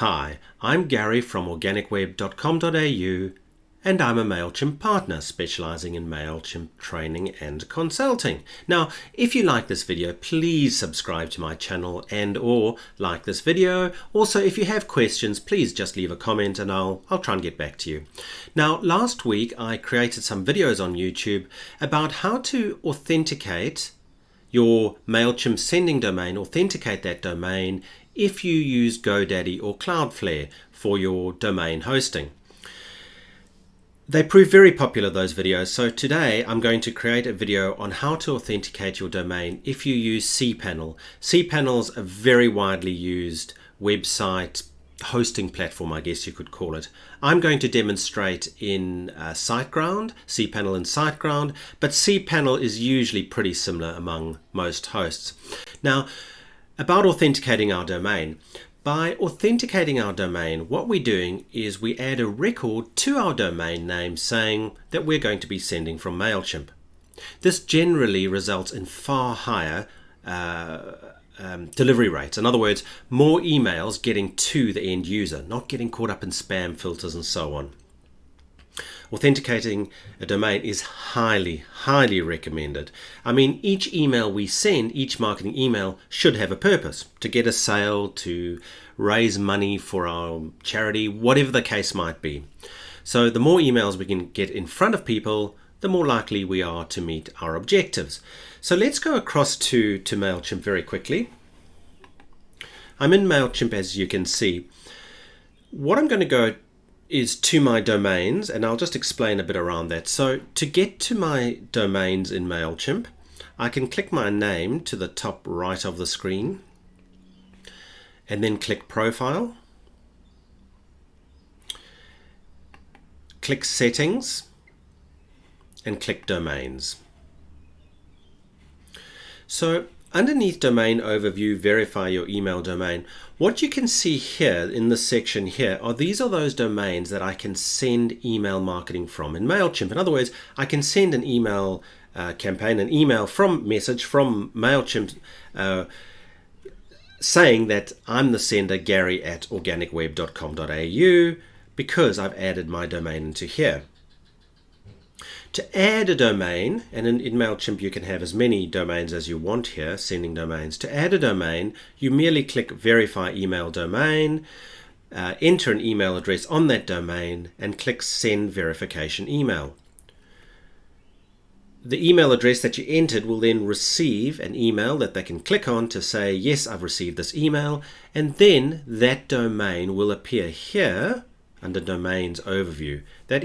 Hi, I'm Gary from organicweb.com.au and I'm a Mailchimp partner specializing in Mailchimp training and consulting. Now, if you like this video, please subscribe to my channel and or like this video. Also, if you have questions, please just leave a comment and I'll try and get back to you. Now, last week I created some videos on YouTube about how to authenticate your Mailchimp sending domain, authenticate that domain if you use GoDaddy or Cloudflare for your domain hosting. They prove very popular, those videos, so today I'm going to create a video on how to authenticate your domain if you use cPanel. cPanel is a very widely used website hosting platform, I guess you could call it. I'm going to demonstrate in SiteGround, cPanel and SiteGround, but cPanel is usually pretty similar among most hosts. Now, about authenticating our domain. By authenticating our domain, what we're doing is we add a record to our domain name saying that we're going to be sending from Mailchimp. This generally results in far higher delivery rates. In other words, more emails getting to the end user, not getting caught up in spam filters and so on. Authenticating a domain is highly, highly recommended. I mean, each email we send, each marketing email should have a purpose: to get a sale, to raise money for our charity, whatever the case might be. So the more emails we can get in front of people, the more likely we are to meet our objectives. So let's go across to Mailchimp very quickly. I'm in Mailchimp, as you can see. What I'm going to go is to my domains, and I'll just explain a bit around that. So to get to my domains in Mailchimp, I can click my name to the top right of the screen and then click Profile, click Settings, and click Domains. So underneath Domain Overview, verify your email domain. What you can see here in this section here these are those domains that I can send email marketing from in Mailchimp. In other words, I can send an email campaign, an email message from Mailchimp saying that I'm the sender, Gary at organicweb.com.au, because I've added my domain into here. To add a domain, and in Mailchimp you can have as many domains as you want here, sending domains. To add a domain, you merely click Verify Email Domain, enter an email address on that domain, and click Send Verification Email. The email address that you entered will then receive an email that they can click on to say, yes, I've received this email, and then that domain will appear here under Domains Overview. That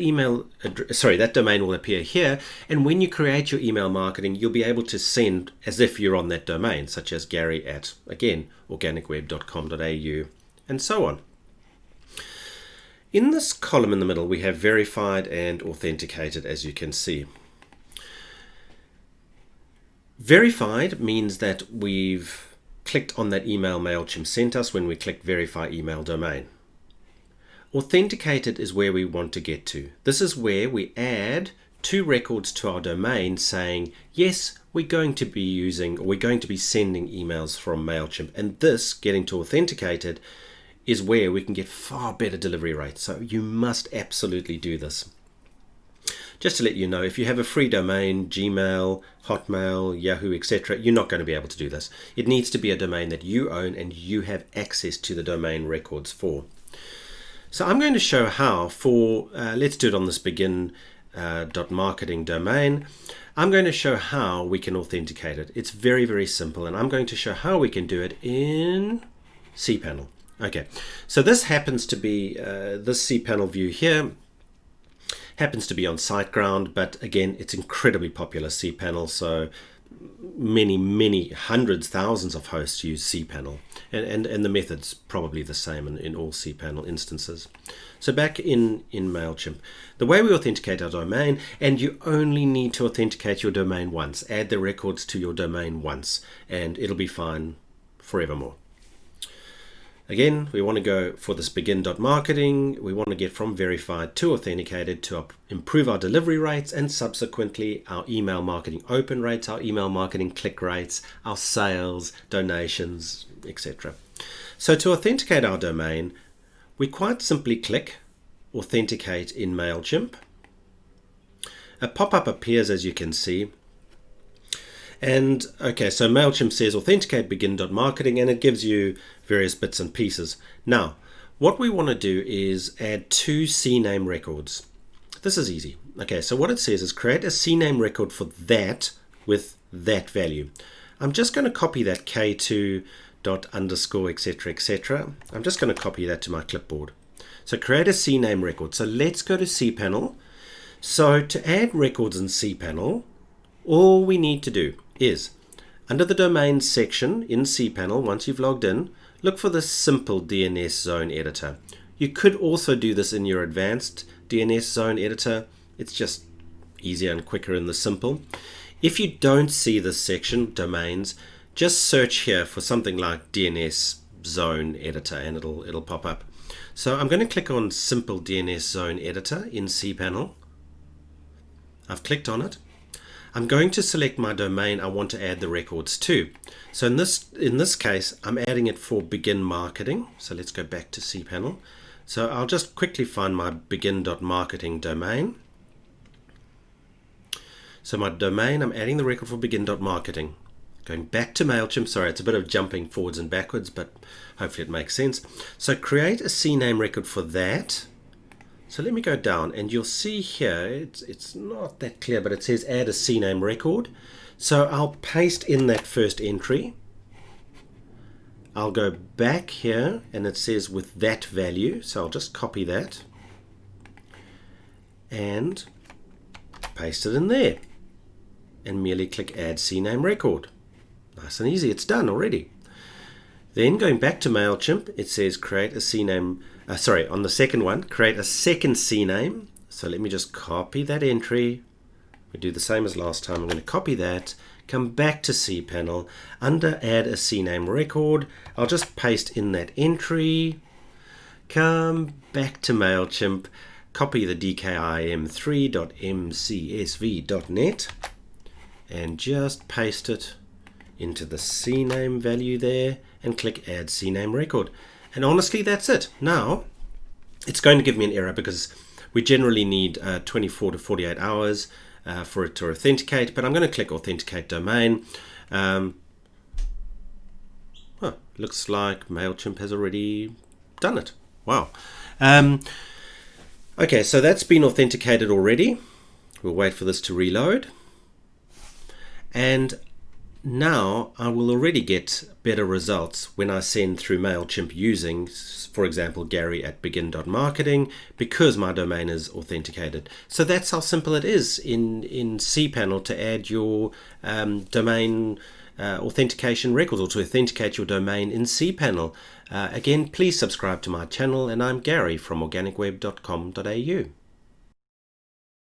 domain will appear here, and when you create your email marketing, you'll be able to send as if you're on that domain, such as Gary at, again, organicweb.com.au, and so on. In this column in the middle, we have verified and authenticated, as you can see. Verified means that we've clicked on that email Mailchimp sent us when we click Verify Email Domain. Authenticated is where we want to get to. This is where we add two records to our domain saying, yes, we're going to be sending emails from Mailchimp. And this, getting to authenticated, is where we can get far better delivery rates. So you must absolutely do this. Just to let you know, if you have a free domain, Gmail, Hotmail, Yahoo, etc., you're not going to be able to do this. It needs to be a domain that you own and you have access to the domain records for. So I'm going to show how for, let's do it on this begin.marketing domain. I'm going to show how we can authenticate it. It's very, very simple, and I'm going to show how we can do it in cPanel. Okay, so this happens to be, this cPanel view here happens to be on SiteGround, but again, it's incredibly popular, cPanel, so many hundreds, thousands of hosts use cPanel, and the method's probably the same in all cPanel instances. So back in Mailchimp, the way we authenticate our domain, and you only need to authenticate your domain once. Add the records to your domain once, and it'll be fine forevermore. Again, we want to go for this begin.marketing. We want to get from verified to authenticated to improve our delivery rates and subsequently our email marketing open rates, our email marketing click rates, our sales, donations, etc. So to authenticate our domain, we quite simply click Authenticate in Mailchimp. A pop-up appears, as you can see. And okay, so Mailchimp says authenticate begin.marketing, and it gives you various bits and pieces. Now, what we want to do is add 2 CNAME records. This is easy. Okay, so what it says is create a CNAME record for that with that value. I'm just going to copy that K2 dot underscore etc etc. I'm just going to copy that to my clipboard. So create a CNAME record. So let's go to cPanel. So to add records in cPanel, all we need to do is under the domains section in cPanel, once you've logged in, look for the simple DNS zone editor. You could also do this in your advanced DNS zone editor. It's just easier and quicker in the simple. If you don't see this section, domains, just search here for something like DNS zone editor and it'll pop up. So I'm going to click on simple DNS zone editor in cPanel. I've clicked on it. I'm going to select my domain I want to add the records to. So in this case, I'm adding it for begin marketing. So let's go back to cPanel. So I'll just quickly find my begin.marketing domain. So my domain, I'm adding the record for begin.marketing. Going back to Mailchimp, sorry, it's a bit of jumping forwards and backwards, but hopefully it makes sense. So create a CNAME record for that. So let me go down and you'll see here, it's not that clear, but it says add a CNAME record. So I'll paste in that first entry. I'll go back here and it says with that value. So I'll just copy that and paste it in there and merely click add CNAME record. Nice and easy, it's done already. Then going back to Mailchimp, it says create a CNAME, on the second one, create a second CNAME. So let me just copy that entry. We do the same as last time. I'm going to copy that, come back to cPanel, under add a CNAME record. I'll just paste in that entry, come back to Mailchimp, copy the dkim3.mcsv.net and just paste it into the CNAME value there and click add CNAME record. And honestly, that's it. Now, it's going to give me an error because we generally need 24 to 48 hours for it to authenticate, but I'm going to click authenticate domain. Looks like Mailchimp has already done it. Wow. Okay, so that's been authenticated already. We'll wait for this to reload. And now I will already get better results when I send through Mailchimp using, for example, Gary@begin.marketing, because my domain is authenticated. So that's how simple it is in cPanel to add your domain authentication records, or to authenticate your domain in cPanel. Again, please subscribe to my channel, and I'm Gary from organicweb.com.au.